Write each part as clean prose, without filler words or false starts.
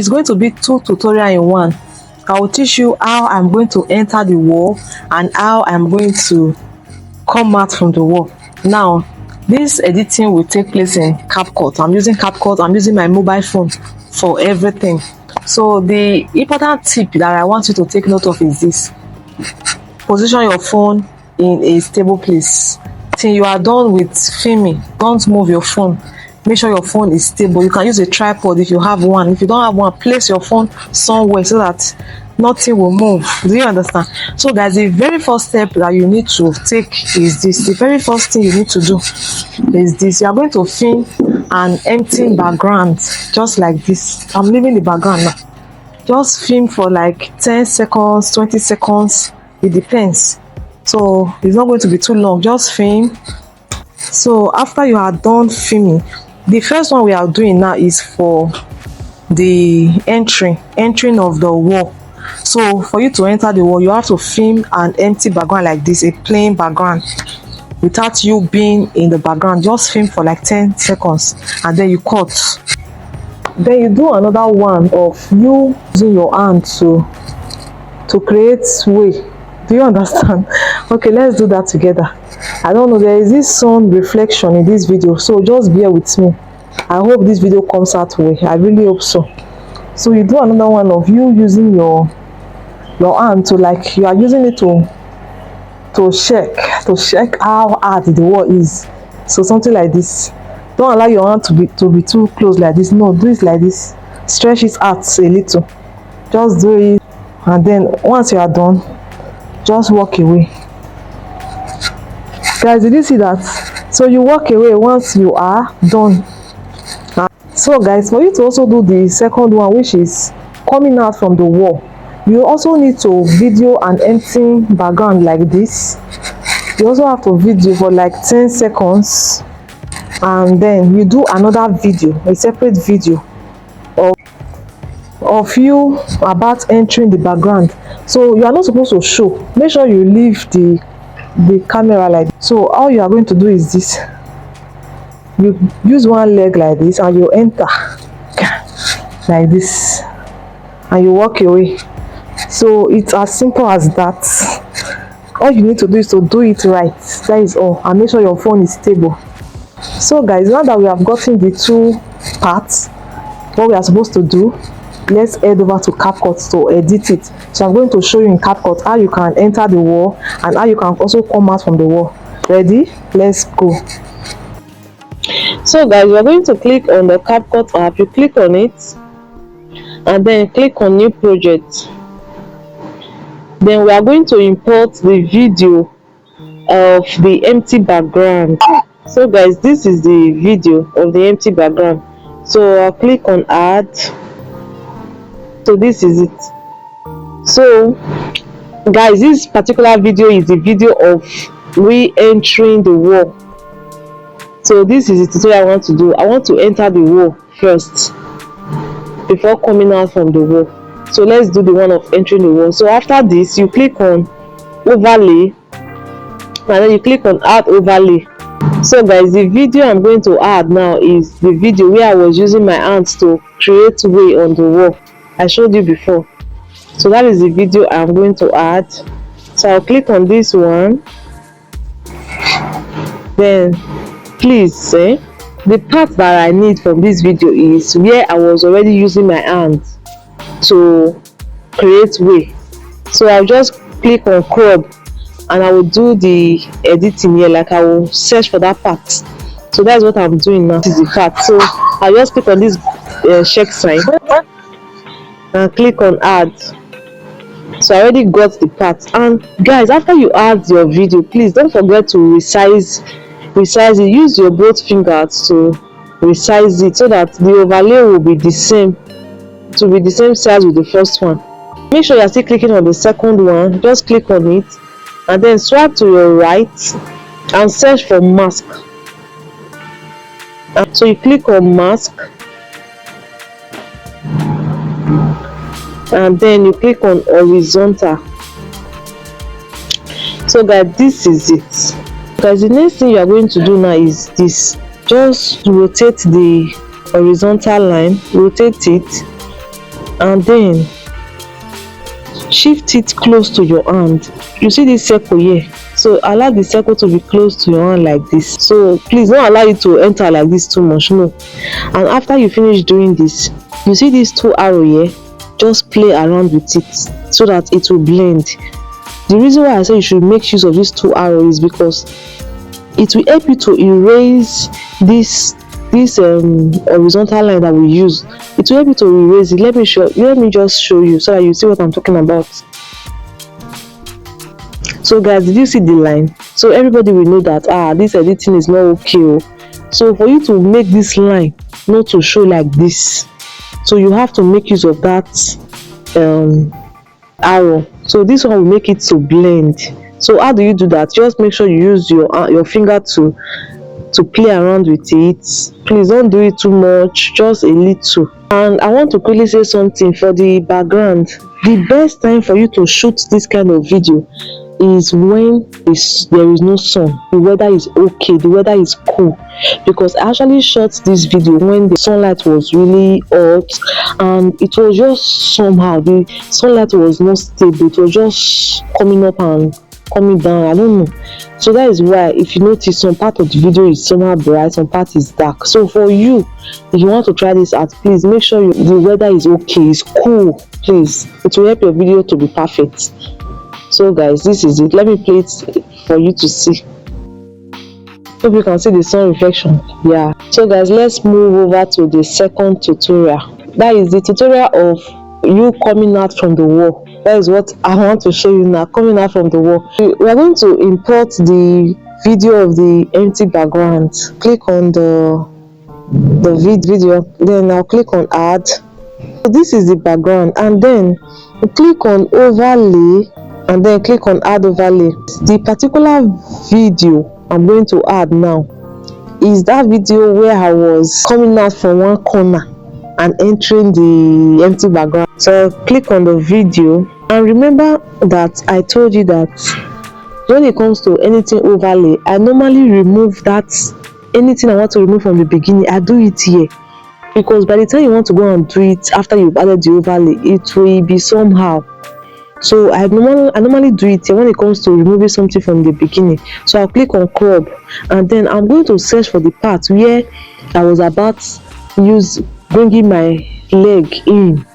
it's going to be 2 tutorials in one. I will teach you how I'm going to enter the wall and how I'm going to come out from the wall. Now, this editing will take place in Capcut. I'm using Capcut. I'm using my mobile phone for everything. So the important tip that I want you to take note of is this: position your phone in a stable place. Till you are done with filming, don't move your phone. Make sure your phone is stable. You can use a tripod if you have one. If you don't have one, place your phone somewhere so that nothing will move. Do you understand? So guys, the very first step that you need to take is this. The very first thing you need to do is this. You are going to film an empty background just like this. I'm leaving the background now. Just film for like 10 seconds, 20 seconds. It depends. So it's not going to be too long. Just film. So after you are done filming, the first one we are doing now is for the entering of the wall. So for you to enter the wall, you have to film an empty background like this, a plain background, without you being in the background. Just film for like 10 seconds and then you cut. Then you do another one of you using your hand to create way. Do you understand? Okay, let's do that together. I don't know, there is this sun reflection in this video, so just bear with me. I hope this video comes out well. I really hope so. So you do another one of you using your hand to, like, you are using it to check how hard the wall is. So something like this. Don't allow your hand to be too close like this. No, do it like this. Stretch it out a little. Just do it, and then once you are done, just walk away. Guys, did you see that? So you walk away once you are done. So guys, for you to also do the second one, which is coming out from the wall, you also need to video an empty background like this. You also have to video for like 10 seconds, and then you do another video, a separate video of you about entering the background. So you are not supposed to show. Make sure you leave the camera like this. So all you are going to do is this: you use one leg like this and you enter like this and you walk away. So it's as simple as that. All you need to do is to do it right. That is all. And make sure your phone is stable. So guys, now that we have gotten the two parts, what we are supposed to do, let's head over to Capcut to edit it. So I'm going to show you in Capcut how you can enter the wall and how you can also come out from the wall. Ready? Let's go. So guys, we're going to click on the Capcut app. You click on it and then click on new project. Then we are going to import the video of the empty background. So guys, this is the video of the empty background. So I'll click on add. So this is it. So guys, this particular video is the video of re-entering the wall. So this is the tutorial I want to do. I want to enter the wall first before coming out from the wall. So let's do the one of entering the wall. So after this, you click on overlay and then you click on add overlay. So guys, the video I'm going to add now is the video where I was using my hands to create way on the wall. I showed you before. So that is the video I'm going to add. So I'll click on this one. Then please, the part that I need from this video is where I was already using my hands to create way. So I'll just click on crop and I will do the editing here. Like I will search for that part. So that's what I'm doing now. This is the part. So I'll just click on this check sign and click on add. So I already got the part. And guys, after you add your video, please don't forget to resize it. Use your both fingers to resize it so that the overlay will be the same, to be the same size with the first one. Make sure you're still clicking on the second one. Just click on it and then swipe to your right and search for mask. And so you click on mask and then you click on horizontal. So guys, this is it. Guys, the next thing you are going to do now is this. Just rotate the horizontal line, rotate it and then shift it close to your hand. You see this circle here, so allow the circle to be close to your hand like this. So please don't allow it to enter like this too much, no. And after you finish doing this, you see these two arrow here, just play around with it so that it will blend. The reason why I say you should make use of these two arrows is because it will help you to erase this horizontal line that we use. It will help you to erase it. Let me just show you so that you see what I'm talking about. So guys, did you see the line? So everybody will know that this editing is not okay. So for you to make this line not to show like this, so you have to make use of that arrow. So this one will make it to blend. So how do you do that? Just make sure you use your finger to play around with it. Please don't do it too much, just a little. And I want to quickly say something for the background. The best time for you to shoot this kind of video is when there is no sun, the weather is okay, the weather is cool. Because I actually shot this video when the sunlight was really hot, and it was just somehow the sunlight was not stable. It was just coming up and coming down, I don't know. So that is why, if you notice, some part of the video is somehow bright, some part is dark. So for you, if you want to try this out, please make sure the weather is okay, it's cool. Please, it will help your video to be perfect. So guys, this is it. Let me play it for you to see. Hope you can see the sun reflection. Yeah. So guys, let's move over to the second tutorial. That is the tutorial of you coming out from the wall. That is what I want to show you now, coming out from the wall. We are going to import the video of the empty background. Click on the video, then I'll click on add. So this is the background, and then you click on overlay, and then click on add overlay. The particular video I'm going to add now is that video where I was coming out from one corner and entering the empty background. So click on the video, and remember that I told you that when it comes to anything overlay, I normally remove that anything I want to remove from the beginning. I do it here, because by the time you want to go and do it after you've added the overlay, it will be somehow. So I normally do it here when it comes to removing something from the beginning. So I'll click on crop, and then I'm going to search for the part where I was about bringing my leg in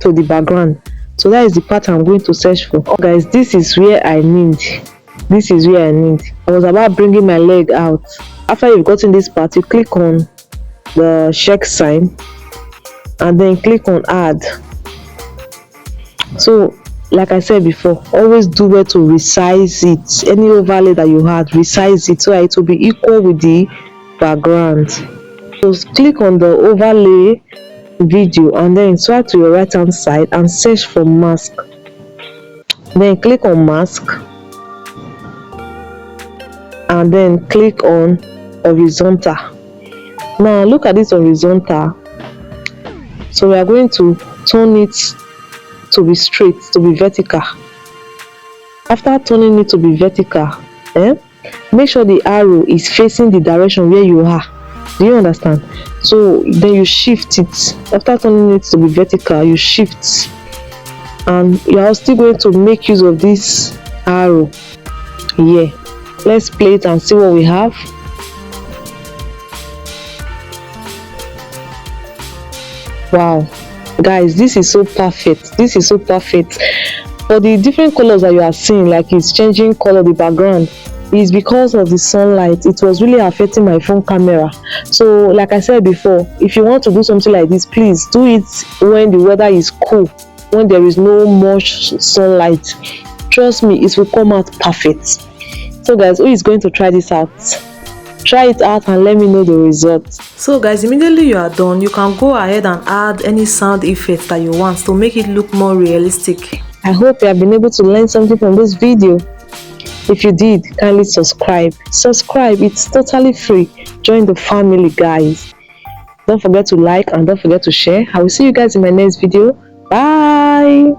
to the background. So that is the part I'm going to search for. Guys, this is where I need. I was about bringing my leg out. After you've gotten this part, you click on the check sign, and then click on add. So like I said before, always do well to resize it. Any overlay that you had, resize it so it will be equal with the background. So click on the overlay video, and then swipe to your right hand side and search for mask. Then click on mask, and then click on horizontal. Now look at this horizontal. So we are going to turn it to be straight, to be vertical. After turning it to be vertical, make sure the arrow is facing the direction where you are. Do you understand? So then you shift it. After turning it to be vertical, you shift, and you are still going to make use of this arrow here. Let's play it and see what we have. Wow, guys, this is so perfect. For the different colors that you are seeing, like it's changing color, the background is because of the sunlight. It was really affecting my phone camera. So like I said before, if you want to do something like this, please do it when the weather is cool, when there is no much sunlight. Trust me, it will come out perfect. So guys, who is going to try this out? Try it out and let me know the results. So guys, immediately you are done, you can go ahead and add any sound effects that you want to make it look more realistic. I hope you have been able to learn something from this video. If you did, kindly subscribe. It's totally free. Join the family, guys. Don't forget to like and don't forget to share. I will see you guys in my next video. Bye.